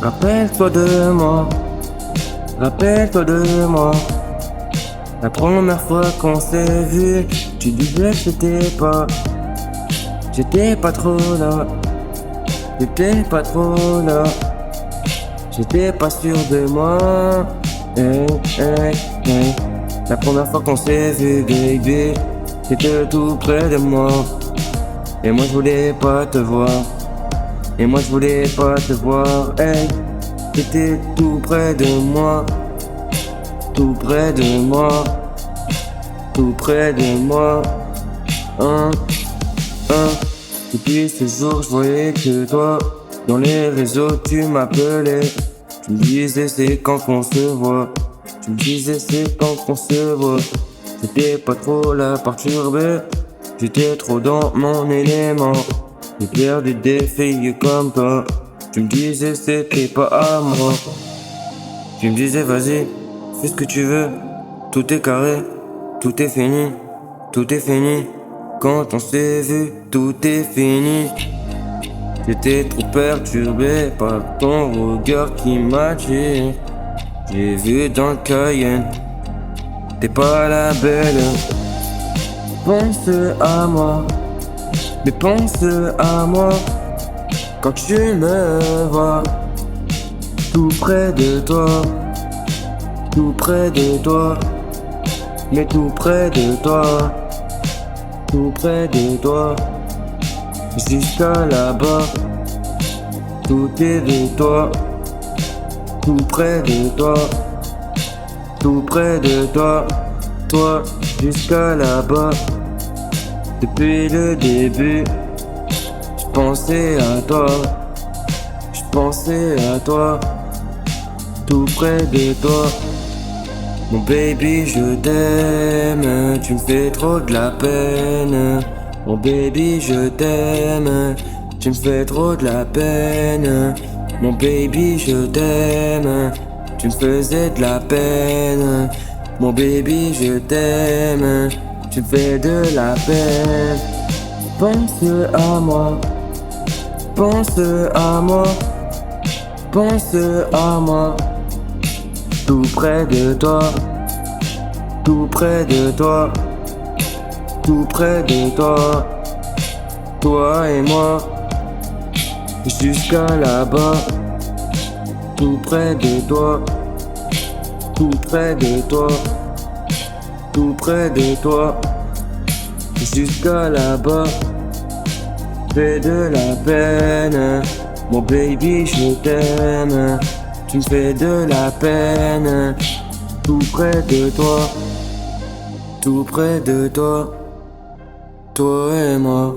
Rappelle-toi de moi, rappelle-toi de moi. La première fois qu'on s'est vu, tu disais que j'étais pas trop là, j'étais pas trop là, j'étais pas sûr de moi. Hey, hey, hey. La première fois qu'on s'est vu, baby, t'étais tout près de moi, et moi je voulais pas te voir, et moi je voulais pas te voir. Hey, t'étais tout près de moi, tout près de moi, tout près de moi. Hein, hein. Depuis ce jour, je voyais que toi. Dans les réseaux, tu m'appelais. Tu me disais c'est quand qu'on se voit. Tu me disais c'est quand qu'on se voit. J'étais pas trop la perturbée. J'étais trop dans mon élément. J'ai perdu des filles comme toi. Tu me disais c'était pas à moi. Tu me disais vas-y, fais ce que tu veux. Tout est carré, tout est fini, tout est fini. Quand on s'est vu, tout est fini. J'étais trop perturbé par ton regard qui m'a dit. J'ai vu dans le Cayenne, t'es pas la belle. Pense à moi, mais pense à moi. Quand tu me vois, tout près de toi, tout près de toi, mais tout près de toi, tout près de toi. Jusqu'à là-bas, tout est de toi, tout près de toi, tout près de toi, toi jusqu'à là-bas. Depuis le début, je pensais à toi, je pensais à toi, tout près de toi. Mon baby, je t'aime, tu me fais trop de la peine. Mon baby, je t'aime, tu me fais trop de la peine. Mon baby, je t'aime, tu me faisais de la peine. Mon baby, je t'aime, tu me fais de la peine. Pense à moi, pense à moi, pense à moi. Tout près de toi, tout près de toi, tout près de toi, toi et moi, jusqu'à là-bas, tout près de toi, tout près de toi, tout près de toi, jusqu'à là-bas. Fais de la peine, mon baby, je t'aime. Tu me fais de la peine, tout près de toi, tout près de toi, toi et moi,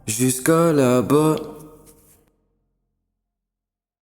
jusqu'à là-bas.